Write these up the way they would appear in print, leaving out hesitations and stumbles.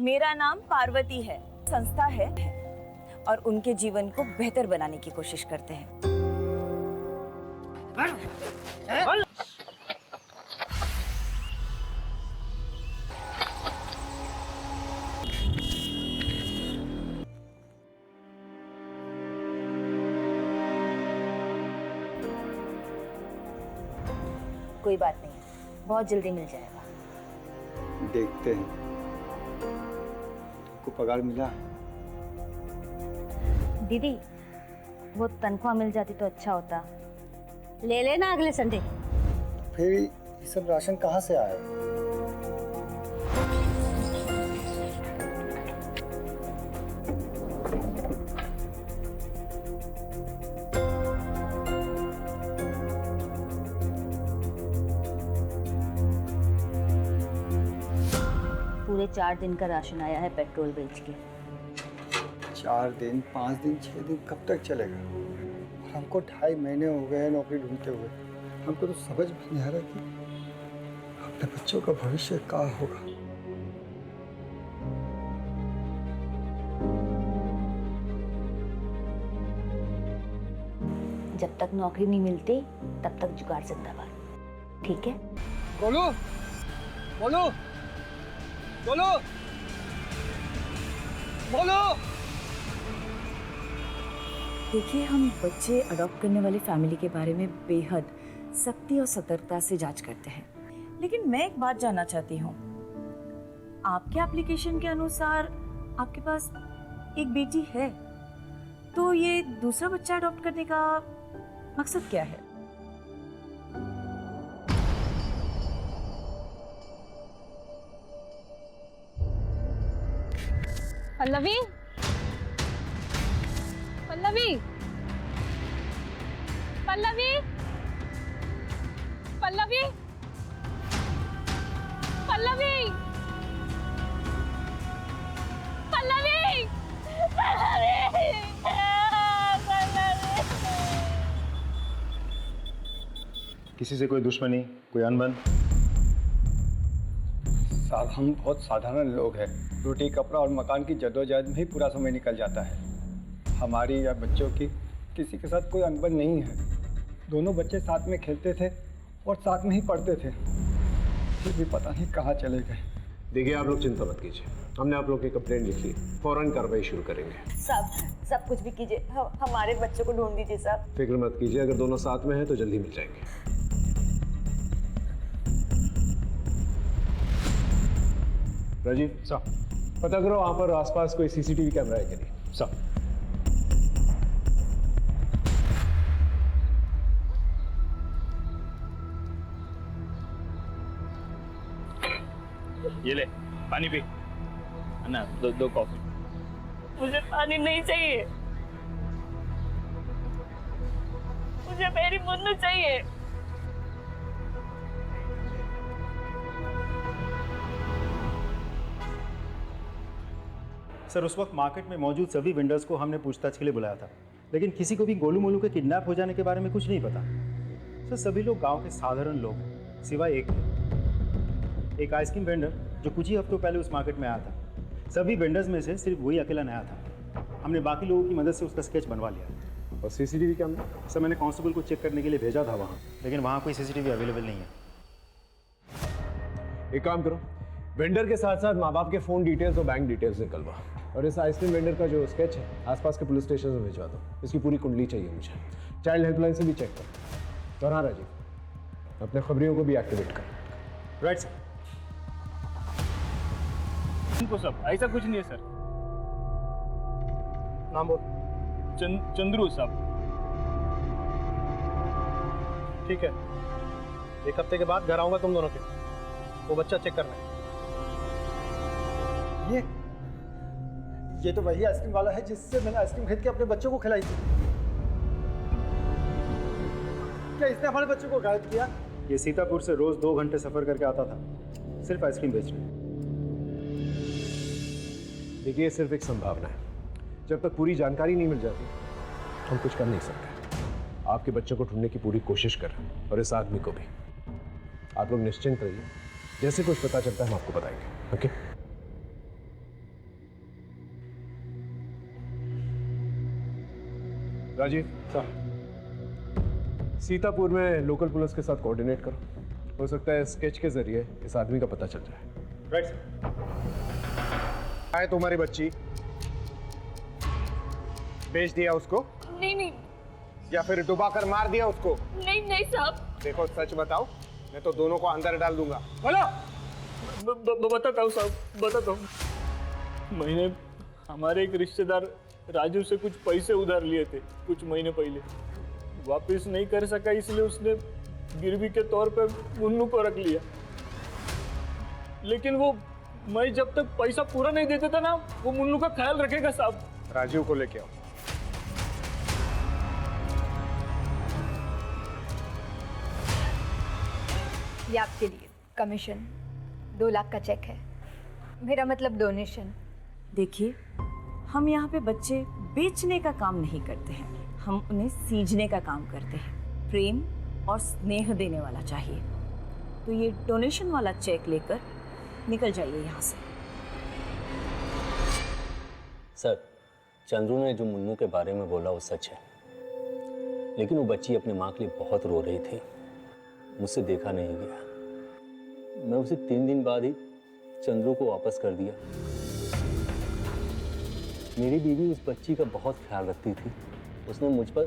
मेरा नाम पार्वती है, संस्था है और उनके जीवन को बेहतर बनाने की कोशिश करते हैं। कोई बात नहीं, बहुत जल्दी मिल जाएगा। देखते हैं। तुमको पगार मिला? दीदी, वो तनख्वाह मिल जाती तो अच्छा होता। ले लेना अगले संडे। फिर ये सब राशन कहाँ से आया? पूरे 4 दिन का राशन आया है पेट्रोल बेच के। 4 दिन, 5 दिन, 6 दिन कब तक चलेगा? और हमको 2.5 महीने हो गए हैं नौकरी ढूंढते हुए। हमको तो समझ में नहीं आ रहा कि अपने बच्चों का भविष्य क्या होगा। जब तक नौकरी नहीं मिलती तब तक जुगाड़ जिंदाबाद, ठीक है? बोलो, बोलो, बोलो, बोलो। देखिए, हम बच्चे अडॉप्ट करने वाली फैमिली के बारे में बेहद सख्ती और सतर्कता से जांच करते हैं, लेकिन मैं एक बात जानना चाहती हूँ। आपके एप्लीकेशन के अनुसार आपके पास एक बेटी है, तो ये दूसरा बच्चा अडॉप्ट करने का मकसद क्या है? पल्लवी, पल्लवी, पल्लवी, पल्लवी, पल्लवी, पल्लवी, किसी से कोई दुश्मनी, कोई अनबन? साहब, हम बहुत साधारण लोग हैं। रोटी, कपड़ा और मकान की जद्दोजहद में ही पूरा समय निकल जाता है। हमारी या बच्चों की किसी के साथ कोई अनबन नहीं है। दोनों बच्चे साथ में खेलते थे और साथ में ही पढ़ते थे, फिर भी पता नहीं कहाँ चले गए। देखिए, आप लोग चिंता मत कीजिए, हमने आप लोग की कंप्लेंट लिख ली, फौरन कार्रवाई शुरू करेंगे। सब कुछ भी कीजिए, हमारे बच्चों को ढूंढ दीजिए साहब। फिक्र मत कीजिए, अगर दोनों साथ में हैं तो जल्दी मिल जाएंगे। राजीव साहब, पता करो वहाँ पर आसपास कोई सीसीटीवी कैमरा है कि नहीं। साहब, ये ले पानी पी। अन्ना, दो कॉफी। मुझे पानी नहीं चाहिए, मुझे मेरी मुन्नू चाहिए। सर, उस वक्त मार्केट में मौजूद सभी वेंडर्स को हमने पूछताछ के लिए बुलाया था, लेकिन किसी को भी गोलू मोलू के किडनैप हो जाने के बारे में कुछ नहीं पता। सर, सभी लोग गांव के साधारण लोग हैं, सिवाय एक आइसक्रीम वेंडर जो कुछ ही हफ्तों पहले उस मार्केट में आया था। सभी वेंडर्स में से सिर्फ वही अकेला नया था। हमने बाकी लोगों की मदद से उसका स्केच बनवा लिया। और सीसीटीवी कैमरा? सर, मैंने कांस्टेबल को चेक करने के लिए भेजा था वहाँ, लेकिन वहाँ कोई सीसीटीवी अवेलेबल नहीं है। एक काम करो, वेंडर के साथ साथ माँ बाप के फ़ोन डिटेल्स और बैंक डिटेल्स निकलवा, और इस आइसक्रीम वेंडर का जो स्केच है आसपास के पुलिस स्टेशन में भिजवा दो। इसकी पूरी कुंडली चाहिए मुझे। चाइल्ड हेल्पलाइन से भी चेक करो। और हाँ राजीव, अपने खबरियों को भी एक्टिवेट कर। Right sir. उनको सब ऐसा कुछ नहीं है सर। नाम बोल। चंद्रू साहब। ठीक है, 1 हफ्ते के बाद घर आऊंगा तुम दोनों के। वो बच्चा चेक करना है। ये तो वही आइसक्रीम वाला है जिससे मैंने आइसक्रीम खरीद के अपने बच्चों को खिलाई थी। क्या इसने हमारे बच्चों को गायब किया? ये सीतापुर से रोज 2 घंटे सफर करके आता था, सिर्फ आइसक्रीम बेचने। देखिए, ये सिर्फ एक संभावना है। जब तक पूरी जानकारी नहीं मिल जाती हम कुछ कर नहीं सकते। आपके बच्चों को ढूंढने की पूरी कोशिश कर रहे हैं, और इस आदमी को भी। आप लोग निश्चिंत रहिए, जैसे कुछ पता चलता है हम आपको बताएंगे। ओके? राजीव सर, सीतापुर में लोकल पुलिस के साथ कोऑर्डिनेट करो। हो सकता है स्केच के जरिए इस आदमी का पता चल जाए। Right sir. आए तुम्हारी बच्ची बेच दिया उसको नहीं नहीं या फिर डुबा कर मार दिया उसको? नहीं नहीं साहब। देखो सच बताओ, मैं तो दोनों को अंदर डाल दूंगा। बोलो। बताता हूँ साहब, बताता हूँ। मैंने हमारे एक रिश्तेदार राजू से कुछ पैसे उधार लिए थे कुछ महीने पहले, वापस नहीं कर सका, इसलिए उसने गिरवी के तौर पे मुन्नू को रख लिया। लेकिन वो मैं जब तक पैसा पूरा नहीं देता था ना, वो मुन्नू का ख्याल रखेगा साहब। राजू को लेके आओ। ये आपके लिए कमीशन 2 लाख का चेक है, मेरा मतलब डोनेशन। देखिए, हम यहाँ पे बच्चे बेचने का काम नहीं करते हैं, हम उन्हें सींचने का काम करते हैं। प्रेम और स्नेह देने वाला चाहिए। तो ये डोनेशन वाला चेक लेकर निकल जाइए यहाँ से। सर, चंद्रू ने जो मुन्नू के बारे में बोला वो सच है, लेकिन वो बच्ची अपनी माँ के लिए बहुत रो रही थी, मुझसे देखा नहीं गया। मैं उसे 3 दिन बाद ही चंद्रू को वापस कर दिया। मेरी बीवी उस बच्ची का बहुत ख्याल रखती थी, उसने मुझ पर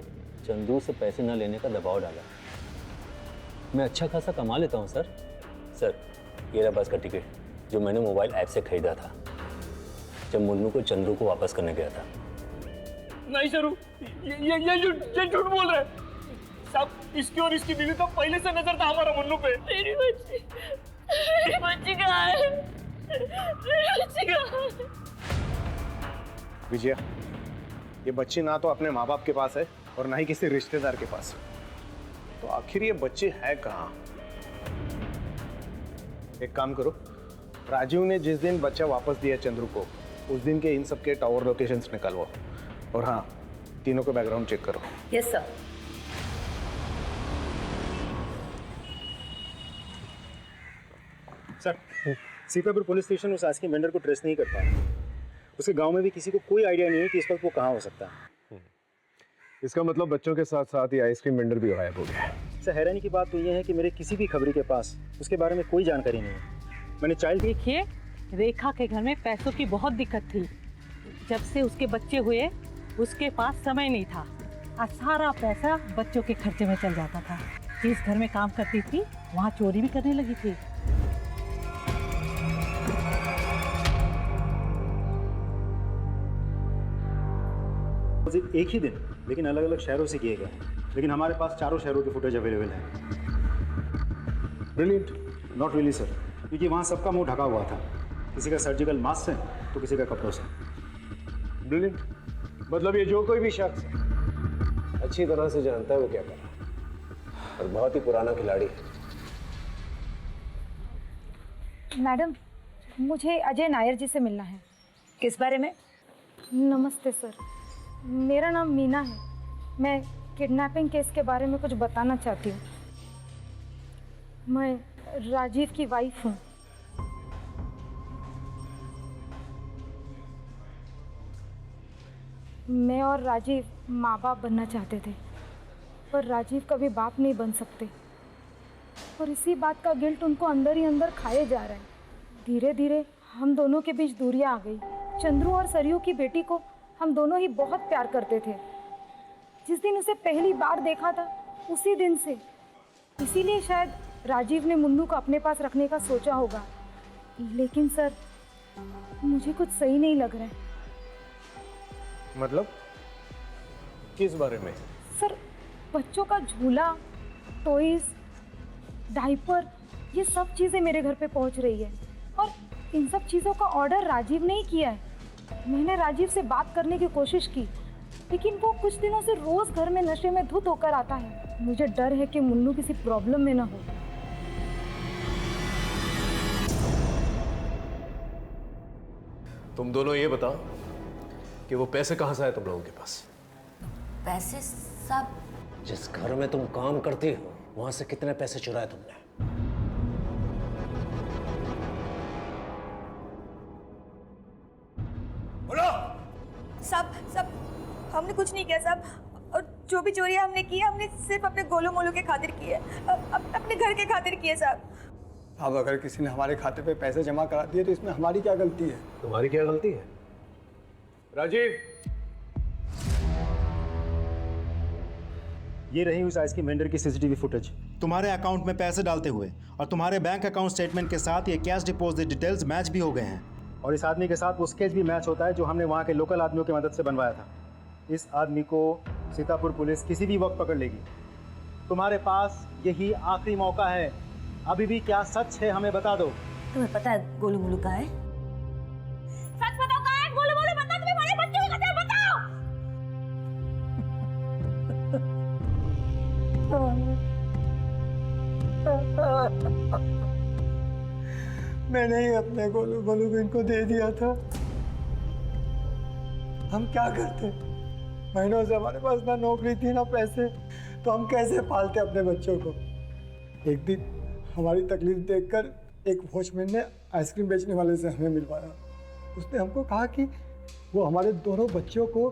चंद्रू से पैसे न लेने का दबाव डाला। मैं अच्छा खासा कमा लेता हूँ सर। सर, ये रहा बस का टिकट जो मैंने मोबाइल ऐप से खरीदा था जब मुन्नू को चंद्रू को वापस करने गया था। नहीं सर, ये झूठ बोल रहा है साहब। इसकी और इसकी बीवी का पहले से नजर था हमारा मुन्नू पे। मेरी बच्ची कहाँ है? मेरी बच्ची कहाँ है? विजया, ये बच्ची ना तो अपने माँ बाप के पास है और ना ही किसी रिश्तेदार के पास। तो आखिर ये बच्ची है कहाँ? एक काम करो, राजीव ने जिस दिन बच्चा वापस दिया चंद्रू को, उस दिन के इन सब के टावर लोकेशंस निकालो। और हाँ, तीनों का बैकग्राउंड चेक करो। Yes sir. Sir, Sitapur police station उस आइसक्रीम वेंडर को ट्रेस नहीं कर पाया। उसके गांव में भी किसी को कोई आइडिया नहीं है कि इस वक्त वो कहाँ हो सकता है। इसका मतलब बच्चों के साथ साथ ये आइसक्रीम वेंडर भी गायब हो गया है। सर, हैरानी की बात तो ये है कि मेरे किसी भी खबरी के पास उसके बारे में कोई जानकारी नहीं है। मैंने चाइल्ड देखिए, रेखा के घर में पैसों की बहुत दिक्कत थी। जब से उसके बच्चे हुए उसके पास समय नहीं था और सारा पैसा बच्चों के खर्चे में चल जाता था। जिस घर में काम करती थी वहाँ चोरी भी करने लगी थी। एक ही दिन लेकिन अलग अलग शहरों से किए गए, लेकिन हमारे पास चारों शहरों के फुटेज अवेलेबल है। ब्रिलियंट। नॉट रियली सर, क्योंकि वहाँ सबका मुंह ढका हुआ था, किसी का सर्जिकल मास्क से तो किसी का कपड़ों से। ब्रिलियंट, मतलब ये जो कोई भी शख्स अच्छी तरह से जानता है वो क्या कर रहा है और बहुत ही पुराना खिलाड़ी है। मैडम, मुझे अजय नायर जी से मिलना है। किस बारे में? नमस्ते सर, मेरा नाम मीना है। मैं किडनैपिंग केस के बारे में कुछ बताना चाहती हूँ। मैं राजीव की वाइफ हूँ। मैं और राजीव माँ बाप बनना चाहते थे, पर राजीव कभी बाप नहीं बन सकते और इसी बात का गिल्ट उनको अंदर ही अंदर खाए जा रहा है। धीरे धीरे हम दोनों के बीच दूरियां आ गई। चंद्रू और सरयू की बेटी को हम दोनों ही बहुत प्यार करते थे। जिस दिन उसे पहली बार देखा था उसी दिन से, इसीलिए शायद राजीव ने मुन्नू को अपने पास रखने का सोचा होगा। लेकिन सर, मुझे कुछ सही नहीं लग रहा है। मतलब किस बारे में? सर, बच्चों का झूला, टॉयज, डायपर, ये सब चीज़ें मेरे घर पे पहुंच रही है और इन सब चीज़ों का ऑर्डर राजीव ने ही किया है। मैंने राजीव से बात करने की कोशिश की, लेकिन वो कुछ दिनों से रोज़ घर में नशे में धुत होकर आता है। मुझे डर है कि मुन्नू किसी प्रॉब्लम में ना हो। तुम दोनों ये बताओ कि वो पैसे कहाँ से आए तुम लोगों के पास? पैसे सब जिस घर में तुम काम करती हो वहां से कितने पैसे चुराए तुमने? सब हमने कुछ नहीं किया साहब। और जो भी चोरियां हमने की हमने सिर्फ अपने गोलू मोलू के खातिर की है, अपने घर के खातिर की है साहब। अब अगर किसी ने हमारे खाते पे पैसे जमा करा दिए तो इसमें हमारी क्या गलती है? तुम्हारी क्या गलती है? राजीव, ये रही उस आइसक्रीम वेंडर की सीसीटीवी फुटेज। तुम्हारे अकाउंट में पैसे डालते हुए और तुम्हारे बैंक अकाउंट स्टेटमेंट के साथ ये कैश डिपॉजिट डिटेल्स मैच भी हो गए हैं। और इस आदमी के साथ वो स्केच भी मैच होता है जो हमने वहाँ के लोकल आदमियों की मदद से बनवाया था। इस आदमी को सीतापुर पुलिस किसी भी वक्त पकड़ लेगी। तुम्हारे पास यही आखिरी मौका है। अभी भी क्या सच है हमें बता दो। तुम्हें पता है गोलू मोलू कहाँ है? सच बताओ कहाँ है गोलू मोलू? बताओ, तुम्हें बड़े बच्चे हो गए, बताओ। मैंने ही अपने गोलू मोलू को इनको दे दिया था। हम क्या करते? महीनों से हमारे पास ना नौकरी थी ना पैसे, तो हम कैसे पालते अपने बच्चों को? एक दिन हमारी तकलीफ देखकर एक वॉचमैन ने आइसक्रीम बेचने वाले से हमें मिलवाया। उसने हमको कहा कि वो हमारे दोनों बच्चों को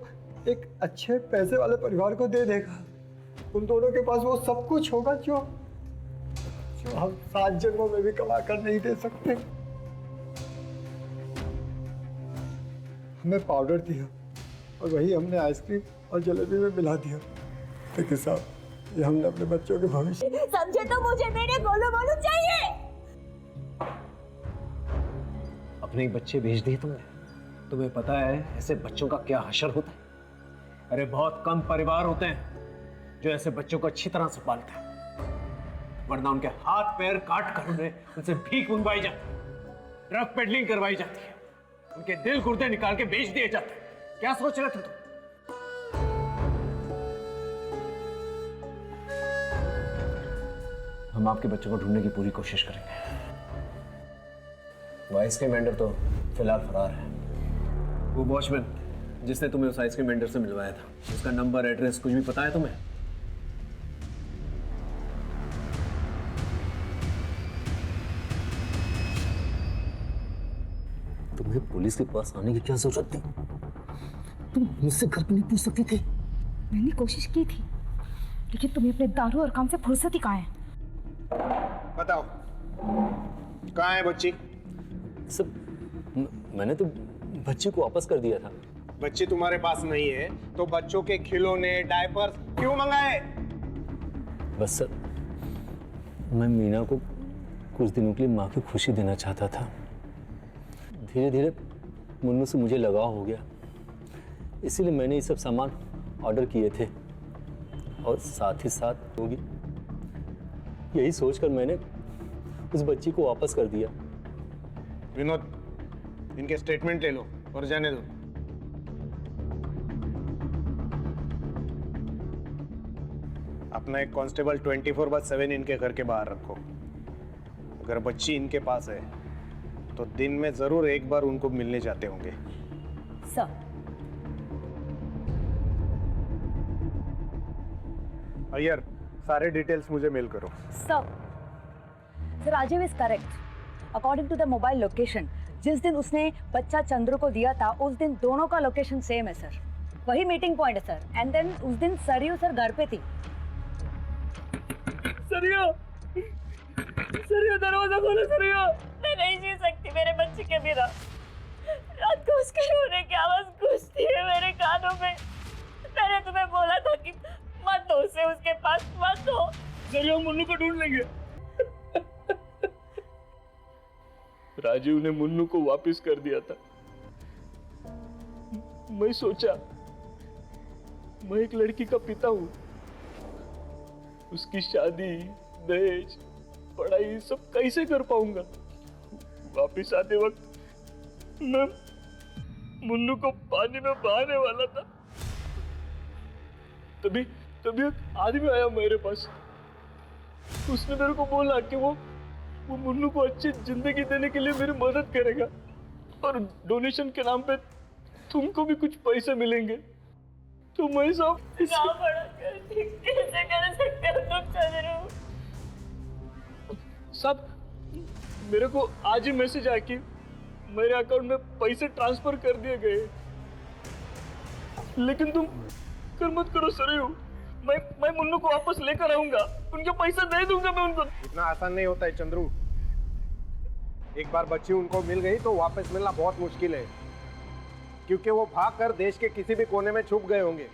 एक अच्छे पैसे वाले परिवार को दे देगा। उन दोनों के पास वो सब कुछ होगा जो हम 7 जन्मों में भी कमा कर नहीं दे सकते। हमें पाउडर दिया और वही हमने आइसक्रीम और जलेबी में मिला दिया। देखिए साहब, ये हमने अपने बच्चों के भविष्य। समझे तो मुझे मेरे गोलू मोलू चाहिए। अपने ही बच्चे भेज दिए तुमने। तुम्हें पता है ऐसे बच्चों का क्या हशर होता है? अरे बहुत कम परिवार होते हैं जो ऐसे बच्चों को अच्छी तरह से पालते हैं, वरना उनके हाथ पैर काट कर उनसे भीख मंगवाई जाती है, ड्रग पेडलिंग करवाई जाती है, उनके दिल गुर्दे निकाल के बेच दिए जाते हैं। क्या सोच रहे थे तुम? हम आपके बच्चों को ढूंढने की पूरी कोशिश करेंगे। वो आइसक्रीम वेंडर तो फिलहाल फरार है। वो वॉचमैन जिसने तुम्हें उस आइसक्रीम वेंडर से मिलवाया था, उसका नंबर एड्रेस कुछ भी पता है तुम्हें? तुम्हें पुलिस के पास आने की क्या जरूरत थी? तुम मुझसे घर पे नहीं पूछ सकती थी? मैंने कोशिश की थी, लेकिन तुम्हें अपने दारू और काम से फुर्सत ही कहाँ है? बताओ कहाँ है बच्ची? सब मैंने तो बच्ची को वापस कर दिया था। बच्ची तुम्हारे पास नहीं है तो बच्चों के खिलौने डायपर्स क्यों मंगाए? बस सर, मैं मीना को कुछ दिनों के लिए माँ की खुशी देना चाहता था। धीरे धीरे मुन्नू से मुझे लगाव हो गया, इसीलिए मैंने ये सब सामान ऑर्डर किए थे और साथ ही साथ होगी यही सोचकर मैंने उस बच्ची को वापस कर दिया। विनोद, इनके स्टेटमेंट ले लो और जाने दो। अपना एक कांस्टेबल 24/7 इनके घर के बाहर रखो। अगर बच्ची इनके पास है तो दिन में जरूर एक बार उनको मिलने जाते होंगे। सर, अय्यर, सारे डिटेल्स मुझे मेल करो। Sir, Rajiv is correct. According to the mobile location, जिस दिन उसने बच्चा चंद्र को दिया था उस दिन दोनों का लोकेशन सेम है सर। वही मीटिंग पॉइंट है सर। एंड देन उस दिन सरयू सर घर पे थी। सरयू, सरयू दरवाजा खोलो सरयू। मैं नहीं जी सकती मेरे बच्चे के बिना। रात को उसके रोने की आवाज गूंजती है मेरे कानों में। मैंने तुम्हें बोला था कि मत दो उसे उसके पास, मत दो। सरयू, हम मुन्नू को ढूंढ लेंगे। राजीव ने मुन्नू को वापस कर दिया था। मैं सोचा मैं एक लड़की का पिता हूं, उसकी शादी, दहेज, पढ़ाई सब कैसे कर पाऊंगा? वापिस आते वक्त मैं मुन्नू को पानी में बहाने वाला था। तभी एक आदमी आया मेरे पास। उसने मेरे को बोला कि वो मुन्नू को अच्छी जिंदगी देने के लिए मेरी मदद करेगा और डोनेशन के नाम पे तुमको भी कुछ पैसे मिलेंगे। तो मैं सब कैसे कर सकते हो तुम चंद्रू? सब मेरे को आज ही मैसेज आया कि मेरे अकाउंट में पैसे ट्रांसफर कर दिए गए, लेकिन फिक्र मत करो सरयू, मैं मुन्नू को वापस लेकर आऊंगा, उनके पैसा दे दूंगा मैं उनको। इतना आसान नहीं होता है चंद्रू। एक बार बच्ची उनको मिल गई तो वापस मिलना बहुत मुश्किल है, क्योंकि वो भाग कर देश के किसी भी कोने में छुप गए होंगे।